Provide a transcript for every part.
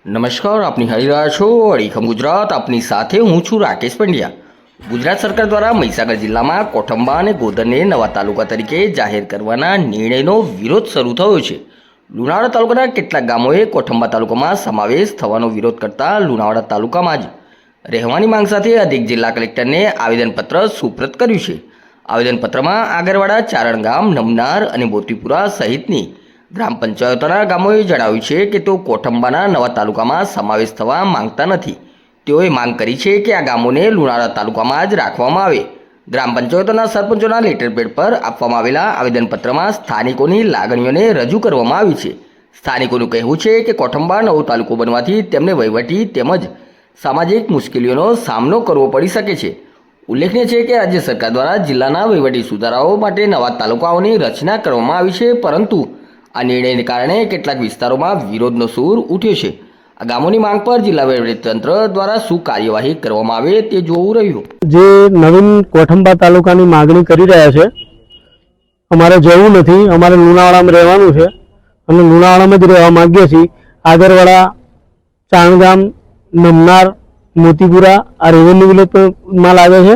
નમસ્કાર, આપની હારી રહ્યા છો અડીખમ ગુજરાત. આપની સાથે હું છું રાકેશ પંડ્યા. ગુજરાત સરકાર દ્વારા મહીસાગર જિલ્લામાં કોઠંબા અને ગોધનને નવા તાલુકા તરીકે જાહેર કરવાના નિર્ણયનો વિરોધ શરૂ થયો છે. લુણાવાડા તાલુકાના કેટલાક ગામોએ કોઠંબા તાલુકામાં સમાવેશ થવાનો વિરોધ કરતા લુણાવાડા તાલુકામાં જ રહેવાની માંગ સાથે અધિક જિલ્લા કલેક્ટરને આવેદનપત્ર સુપ્રત કર્યું છે. આવેદનપત્રમાં આગરવાડા, ચારણ ગામ, નમનાર અને મોતીપુરા સહિતની ગ્રામ પંચાયતોના ગામોએ જણાવ્યું છે કે તેઓ કોઠંબાના નવા તાલુકામાં સમાવેશ થવા માંગતા નથી. તેઓએ માંગ કરી છે કે આ ગામોને લુણાવાડા તાલુકામાં જ રાખવામાં આવે. ગ્રામ પંચાયતોના સરપંચોના લેટરપેડ પર આપવામાં આવેલા આવેદનપત્રમાં સ્થાનિકોની લાગણીઓને રજૂ કરવામાં આવી છે. સ્થાનિકોનું કહેવું છે કે કોઠંબા નવો તાલુકો બનવાથી તેમને વહીવટી તેમજ સામાજિક મુશ્કેલીઓનો સામનો કરવો પડી શકે છે. ઉલ્લેખનીય છે કે રાજ્ય સરકાર દ્વારા જિલ્લાના વહીવટી સુધારાઓ માટે નવા તાલુકાઓની રચના કરવામાં આવી છે, પરંતુ આ નિર્ણયને કારણે કેટલાક વિસ્તારોમાં વિરોધનો સૂર ઉઠ્યો છે. આ ગામોની માંગ પર જિલ્લા વહીવટીતંત્ર દ્વારા શું કાર્યવાહી કરવામાં આવે તે જોવું રહ્યું. જે નવીન કોઠંબા તાલુકાની માગણી કરી રહ્યા છે, અમારે જવું નથી, અમારે લુણાવાડામાં રહેવાનું છે અને લુણાવાડામાં જ રહેવા માંગીએ છીએ. આગરવાડા, ચાણગામ, નમનાર, મોતીપુરા આ રેવન્યુ વિલેજમાં લાગે છે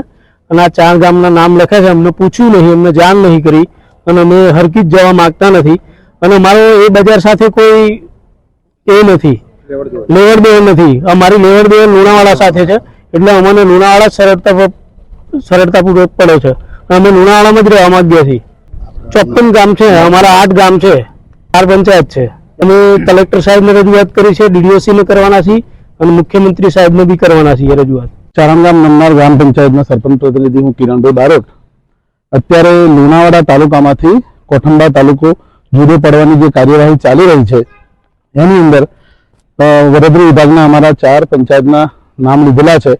અને આ ચાર ગામના નામ લખ્યા છે. અમને પૂછ્યું નહીં, અમને જાણ નહીં કરી અને અમે હરકી જ જવા માંગતા નથી. અને અમારો એ બજાર સાથે કોઈ એ નથી, લેવડ દેવડ નથી. અમારી લેવડ દેવડ લુણાવાડા સાથે છે, એટલે અમને લુણાવાડા સરળતાપૂર્વક પડે છે. અમે લુણાવાડામાં જ રહેવા માંગીએ છીએ. 54 ગામ છે, અમારા 8 ગામ છે, 4 પંચાયત છે. અમે કલેક્ટર સાહેબને રજૂઆત કરી છે, DDOCને કરવાના છીએ અને મુખ્યમંત્રી સાહેબને બી કરવાના છીએ રજૂઆત. ચારણગામ નમનાર ગ્રામ પંચાયતના સરપંચ પ્રતિનિધિ હું કિરણભાઈ બારોટ. અત્યારે લુણાવાડા તાલુકામાંથી કોઠંબા તાલુકો જુદો પડવાની જે કાર્યવાહી ચાલી રહી છે એની અંદર વડોદરા વિભાગના અમારા 4 પંચાયતના નામ લીધેલા છે.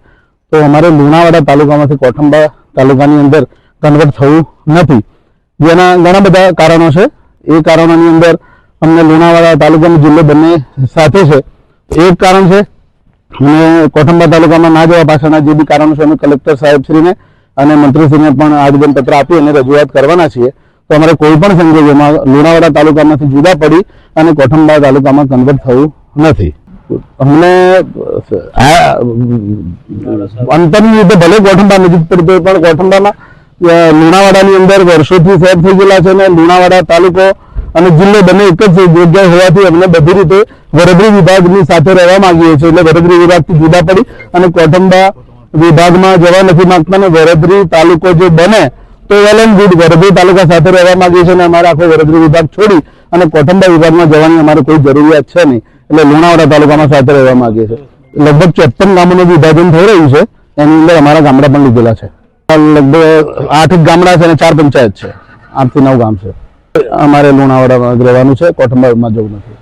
તો અમારે લુણાવાડા તાલુકામાંથી કોઠંબા તાલુકાની અંદર કન્વર્ટ થવું નથી, જેના ઘણા બધા કારણો છે. એ કારણોની અંદર અમને લુણાવાડા તાલુકાનો જિલ્લો બંને સાથે છે. એક કારણ છે અને કોઠંબા તાલુકામાં ના જવા પાછળના જે બી કારણો છે અમે કલેક્ટર સાહેબશ્રીને અને મંત્રીશ્રીને પણ આવેદનપત્ર આપી અને રજૂઆત કરવાના છીએ. તો અમારે કોઈ પણ સંજોગોમાં લુણાવાડા તાલુકામાંથી જુદા પડી અને કોઠંબા તાલુકામાં કન્વર્ટ થવું નથી. અમને અંતરની રીતે ભલે કોઠંબા નજીક પડતો પણ કોઠંબામાં લુણાવાડાની અંદર વર્ષોથી સેટ થઈ ગયેલા છે અને લુણાવાડા તાલુકો અને જિલ્લો બંને એક જ જગ્યાએ હોવાથી અમને બધી રીતે વડોદરા વિભાગની સાથે રહેવા માંગીએ છીએ. એટલે વડોદરા વિભાગથી જુદા પડી અને કોઠંબા વિભાગમાં જવા નથી માંગતા અને વડોદરા તાલુકો જો બને તો વેલ એન્ડ ગુડ. વડોદરા તાલુકા સાથે રહેવા માંગીએ છીએ અને અમારે આખો વડોદરા વિભાગ છોડી અને કોઠંબા વિભાગમાં જવાની અમારે કોઈ જરૂરિયાત છે નહીં. એટલે લુણાવાડા તાલુકામાં સાથે રહેવા માંગીએ છીએ. લગભગ 54 ગામોનું વિભાજન થઈ રહ્યું છે, એની અંદર અમારા ગામડા પણ લીધેલા છે. લગભગ 8 ગામડા છે અને 4 પંચાયત છે, 8 થી 9 ગામ છે. અમારે લુણાવાડામાં રહેવાનું છે, કોઠંબામાં જવું નથી.